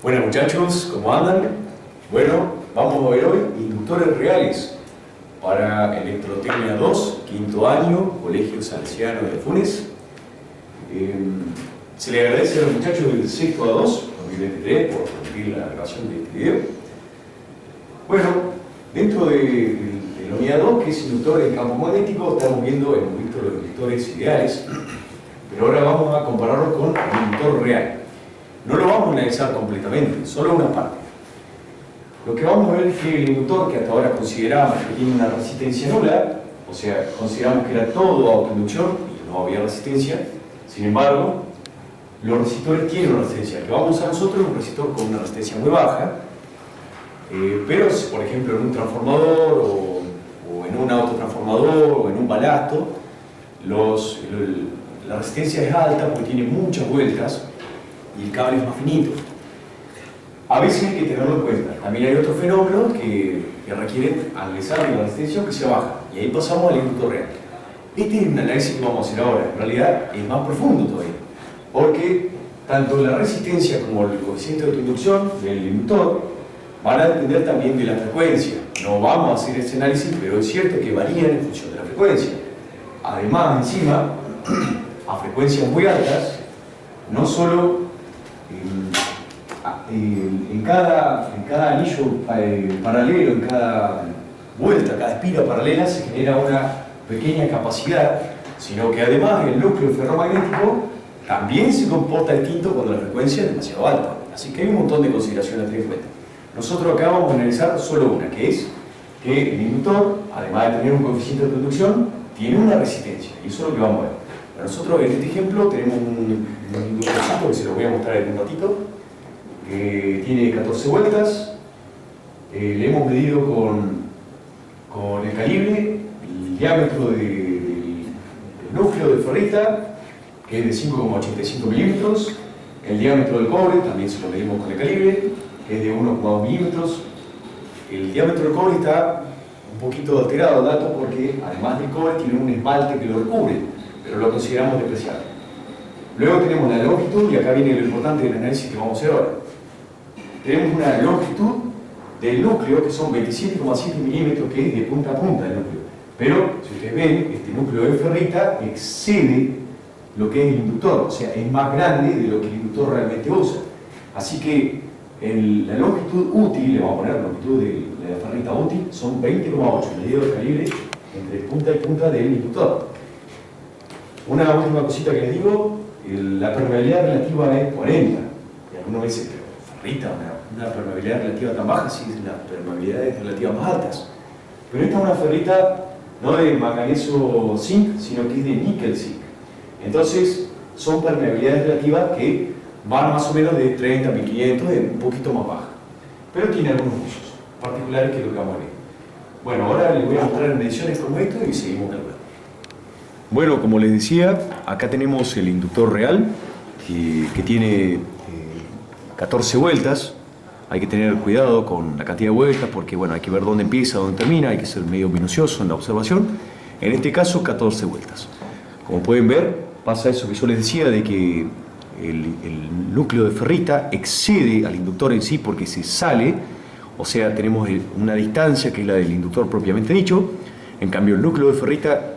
Bueno muchachos, ¿cómo andan? Bueno, vamos a ver hoy inductores reales para Electrotecnia 2, quinto año, Colegio Salesiano de Funes. Se le agradece a los muchachos del sexto a 2, 2023, por permitir la grabación de este video. Bueno, dentro de la unidad 2, que es inductor en campo magnético, estamos viendo los inductores ideales, pero ahora vamos a compararlo con el inductor real. No lo vamos a analizar completamente, solo una parte. Lo que vamos a ver es que el inductor, que hasta ahora considerábamos que tiene una resistencia nula, o sea, consideramos que era todo autoinducción y no había resistencia, sin embargo, los resistores tienen una resistencia. El que vamos a usar nosotros es un resistor con una resistencia muy baja, pero, por ejemplo, en un transformador o en un autotransformador o en un balasto, la resistencia es alta porque tiene muchas vueltas y el cable es más finito. A veces hay que tenerlo en cuenta. También hay otros fenómenos que requieren analizar la resistencia que sea baja. Y ahí pasamos al inductor real. Este es un análisis que vamos a hacer ahora. En realidad es más profundo todavía. Porque tanto la resistencia como el coeficiente de autoinducción del inductor van a depender también de la frecuencia. No vamos a hacer ese análisis, pero es cierto que varían en función de la frecuencia. Además, encima, a frecuencias muy altas, no solo en cada anillo paralelo, en cada vuelta, cada espiga paralela se genera una pequeña capacidad, sino que además el núcleo ferromagnético también se comporta distinto cuando la frecuencia es demasiado alta. Así que hay un montón de consideraciones a tener en cuenta. Nosotros acá vamos a analizar solo una, que es que el inductor, además de tener un coeficiente de conducción, tiene una resistencia, y eso es lo que vamos a ver. Para nosotros en este ejemplo tenemos un inductorcito que se lo voy a mostrar en un ratito, que tiene 14 vueltas, le hemos medido con el calibre, el diámetro del núcleo de ferrita, que es de 5,85 milímetros, el diámetro del cobre, también se lo medimos con el calibre, que es de 1,2 milímetros. El diámetro del cobre está un poquito alterado el dato porque además del cobre tiene un esmalte que lo recubre, pero lo consideramos despreciable. Luego tenemos la longitud, y acá viene lo importante del análisis que vamos a hacer ahora. Tenemos una longitud del núcleo que son 27,7 milímetros, que es de punta a punta el núcleo. Pero, si ustedes ven, este núcleo de ferrita excede lo que es el inductor, o sea, es más grande de lo que el inductor realmente usa. Así que la longitud útil, le vamos a poner la longitud de la ferrita útil, son 20,8 medido de calibre entre punta y punta del inductor. Una última cosita que les digo, la permeabilidad relativa es 40. Y algunos dicen, pero ferrita, una permeabilidad relativa tan baja, sí, las permeabilidades relativas más altas. Pero esta es una ferrita no de manganeso zinc, sino que es de níquel zinc. Entonces, son permeabilidades relativas que van más o menos de 30 a 1500, de un poquito más baja. Pero tiene algunos usos particulares que es lo que vamos a ver. Bueno, ahora les voy a mostrar mediciones como esto y seguimos calculando. Bueno, como les decía, acá tenemos el inductor real, que tiene 14 vueltas. Hay que tener cuidado con la cantidad de vueltas porque, bueno, hay que ver dónde empieza, dónde termina, hay que ser medio minucioso en la observación. En este caso, 14 vueltas. Como pueden ver, pasa eso que yo les decía de que el núcleo de ferrita excede al inductor en sí porque se sale, o sea, tenemos una distancia que es la del inductor propiamente dicho. En cambio, el núcleo de ferrita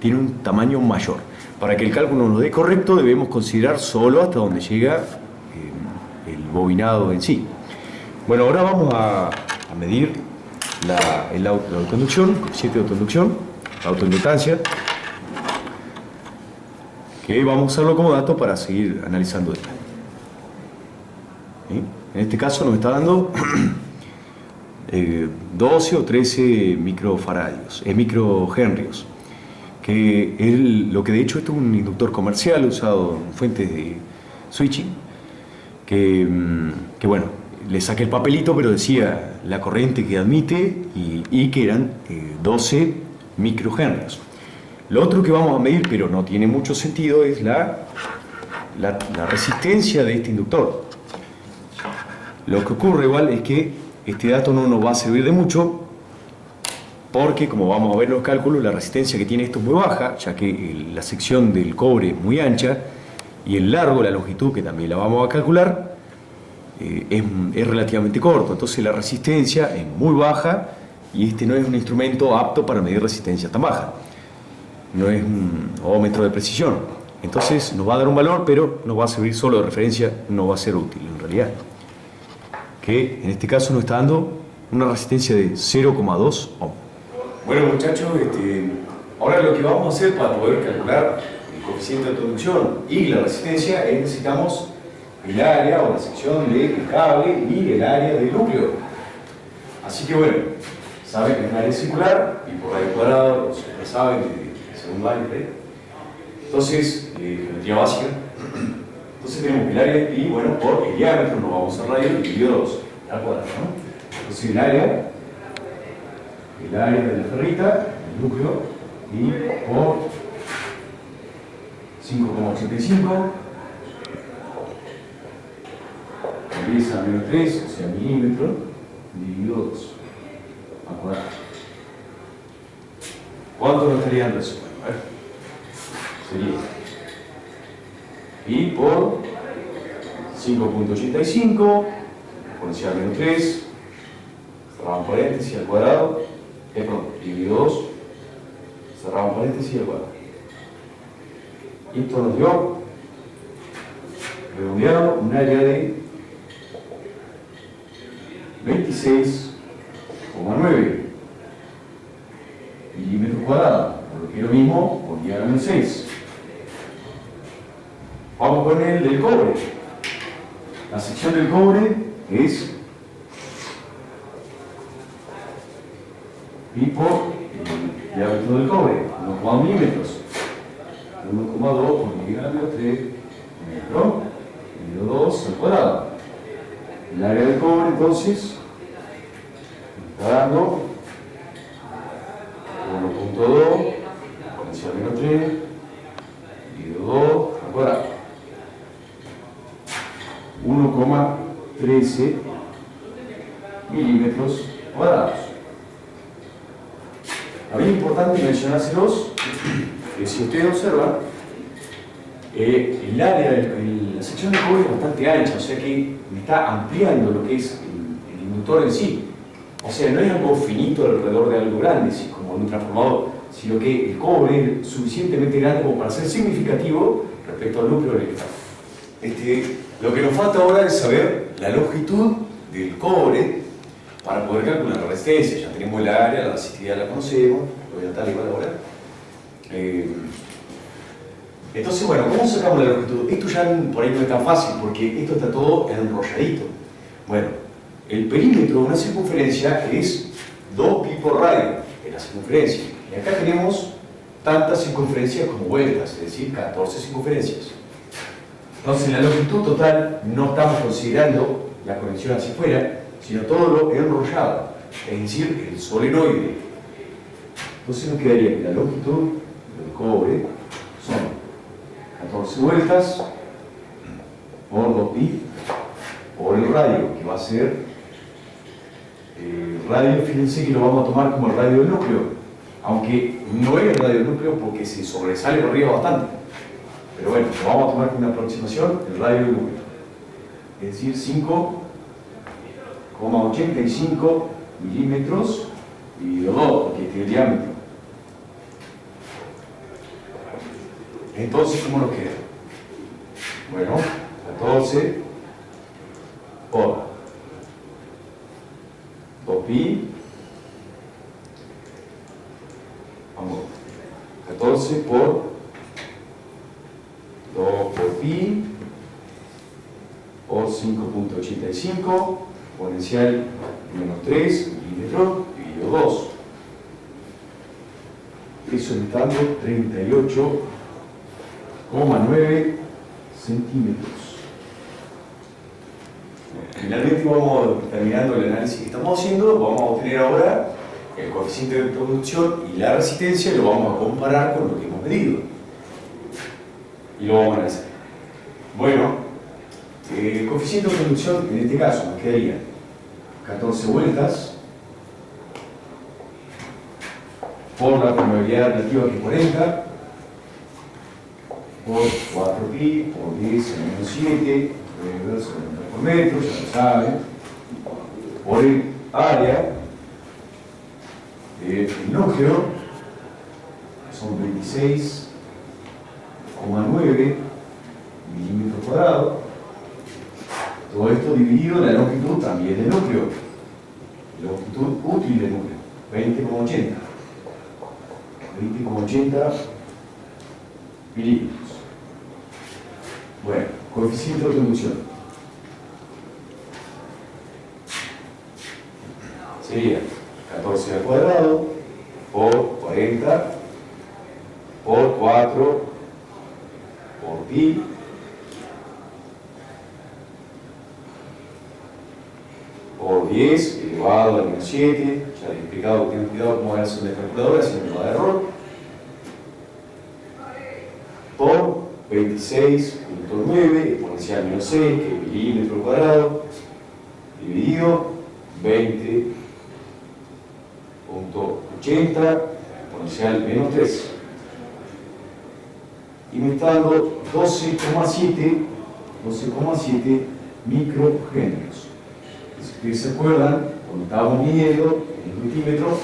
tiene un tamaño mayor. Para que el cálculo nos dé correcto, debemos considerar solo hasta donde llega el bobinado en sí. Bueno, ahora vamos a medir la autoinducción, el coeficiente de autoinducción, la autoinductancia, que vamos a usarlo como dato para seguir analizando esto. ¿Sí? En este caso nos está dando 12 o 13 microhenrios, que es lo que de hecho esto es un inductor comercial usado en fuentes de switching, que bueno, le saqué el papelito, pero decía la corriente que admite y que eran 12 microhenrios. Lo otro que vamos a medir, pero no tiene mucho sentido, es la resistencia de este inductor. Lo que ocurre igual es que este dato no nos va a servir de mucho porque, como vamos a ver en los cálculos, la resistencia que tiene esto es muy baja, ya que la sección del cobre es muy ancha y el largo, la longitud, que también la vamos a calcular, es relativamente corto, entonces la resistencia es muy baja y este no es un instrumento apto para medir resistencia tan baja. No es un ohmómetro de precisión. Entonces nos va a dar un valor, pero nos va a servir solo de referencia, no va a ser útil en realidad. Que en este caso nos está dando una resistencia de 0,2 ohm. Bueno muchachos, ahora lo que vamos a hacer para poder calcular el coeficiente de conducción y la resistencia es necesitamos el área o la sección del cable y el área del núcleo. Así que bueno, saben que es un área circular y por radio cuadrado, ya saben, de segundo año. Entonces, geometría básica. Entonces tenemos que el área y bueno, por el diámetro nos vamos a radio dividido 2 al cuadrado, ¿no? Entonces el área de la ferrita, el núcleo, y por 5,85 10 a menos 3, o sea, milímetro, dividido 2 al cuadrado. ¿Cuánto nos estaría dando eso? A ver. Sería y por 5,85 exponencial menos 3 cerramos paréntesis al cuadrado, dividido 2, cerramos paréntesis al cuadrado. Y esto nos dio redondeado un área de 26,9 milímetros cuadrados, por lo que es lo mismo por 10 a menos 6. Vamos con el del cobre. La sección del cobre es pi por el diámetro del cobre, 1,2 milímetros. 1,2 por 10 a menos 3 metros, dividido 2 al cuadrado. El área del cobre entonces está dando 1,2 exponencial menos 3 dividido 2 al cuadrado. 1,13 milímetros cuadrados. A mí es importante mencionárselos que si ustedes observan, el área, la sección de cobre es bastante ancha, o sea que me está ampliando lo que es el inductor en sí. O sea, no es algo finito alrededor de algo grande, así como en un transformador, sino que el cobre es suficientemente grande como para ser significativo respecto al núcleo electrónico. Lo que nos falta ahora es saber la longitud del cobre para poder calcular la resistencia. Ya tenemos el área, la resistividad la conocemos, lo voy a dar igual ahora. Entonces, bueno, ¿cómo sacamos la longitud? Esto ya por ahí no es tan fácil, porque esto está todo enrolladito. Bueno, el perímetro de una circunferencia es 2 pi por radio en la circunferencia. Y acá tenemos tantas circunferencias como vueltas, es decir, 14 circunferencias. Entonces, en la longitud total no estamos considerando la conexión hacia afuera, sino todo lo enrollado, es decir, el solenoide. Entonces nos quedaría que la longitud del cobre son 14 vueltas por 2pi por el radio, que va a ser el radio, fíjense que lo vamos a tomar como el radio del núcleo, aunque no es el radio del núcleo porque se sobresale por arriba bastante. Pero bueno, lo vamos a tomar como una aproximación el radio del núcleo. Es decir, 5,85 milímetros dividido 2, porque este es el diámetro. Entonces, ¿cómo nos queda? Bueno, 14 por 2pi, vamos, 14 por 2 por pi por 5,85 exponencial menos 3 milímetros dividido 2. Eso está dando 38,9 centímetros. Finalmente vamos terminando el análisis que estamos haciendo, vamos a obtener ahora el coeficiente de producción y la resistencia y lo vamos a comparar con lo que hemos medido. Y lo vamos a analizar. Bueno, el coeficiente de producción en este caso nos quedaría 14 vueltas por la probabilidad relativa que es 40 por 4pi por 10 a menos 7 por el inverso de por metro, ya lo saben, por el área del núcleo, que son 26,9 milímetros cuadrados. Todo esto dividido en la longitud también del núcleo, longitud útil del núcleo, 20,80 milímetros. Bueno, coeficiente de autoinducción sería 14 al cuadrado por 40 por 4 por pi por 10 elevado a menos 7. Ya les he explicado que tengan cuidado cómo van a hacer la calculadora, si no va a dar error. Por 26,9 exponencial menos 6, que es milímetro cuadrado, dividido 20,80 exponencial menos 3. Y me está dando 12,7 microhenrios. Si ustedes se acuerdan, cuando estábamos midiendo en el multímetro,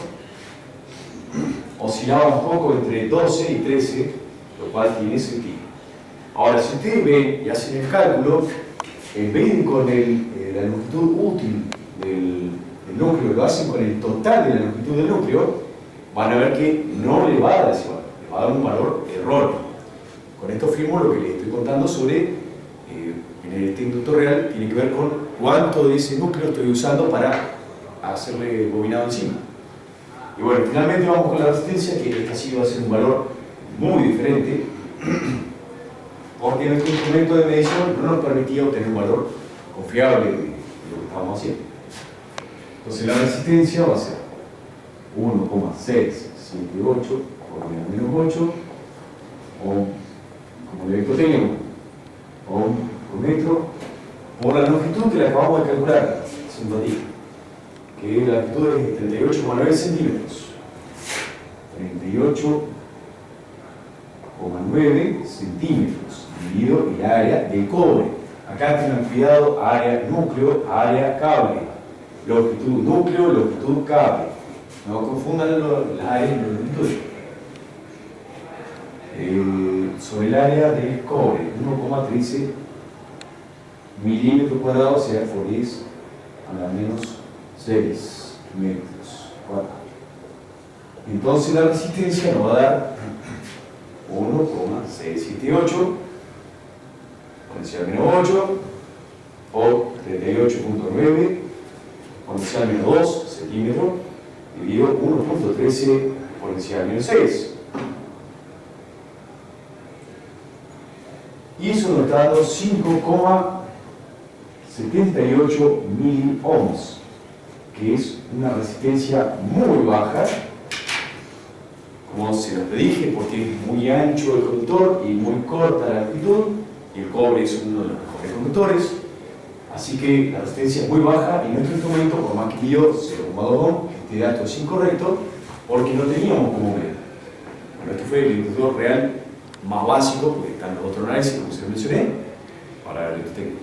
oscilaba un poco entre 12 y 13, lo cual tiene sentido. Ahora, si ustedes ven y hacen el cálculo, en vez de con la longitud útil del núcleo, lo hacen con el total de la longitud del núcleo, van a ver que no le va a dar ese valor, le va a dar un valor erróneo. Con esto firmo lo que les estoy contando sobre, en este inductor real, tiene que ver con cuánto de ese núcleo estoy usando para hacerle bobinado encima. Y bueno, finalmente vamos con la resistencia, que esta sí va a ser un valor muy diferente, porque nuestro instrumento de medición no nos permitía obtener un valor confiable de lo que estábamos haciendo. Entonces la resistencia va a ser 1,678 por menos 8 ohm, como el electrotenio, ohm por metro, por la longitud que le acabamos de calcular hace un ratito, que la longitud es 38,9 centímetros. 38,9 centímetros dividido el área del cobre. Acá tengan cuidado, área núcleo, área cable. Longitud núcleo, longitud cable. No confundan las áreas y las longitudes. Sobre el área del cobre, 1,13 milímetros cuadrados, o sea, por 10 a la menos 6 metros cuadrados. Entonces la resistencia nos va a dar 1,678 potencial menos 8 o 38,9 potencial menos 2 centímetros dividido 1,13 potencial menos 6. Y eso nos está dando 5,78 miliohms, que es una resistencia muy baja, como se los dije, porque es muy ancho el conductor y muy corta la longitud, y el cobre es uno de los mejores conductores. Así que la resistencia es muy baja y nuestro instrumento, por más que dio 0,2 ohm, este dato es incorrecto porque no teníamos como ver. Bueno, este fue el inductor real más básico, porque están los otros análisis, como se los mencioné, para el electrotécnico.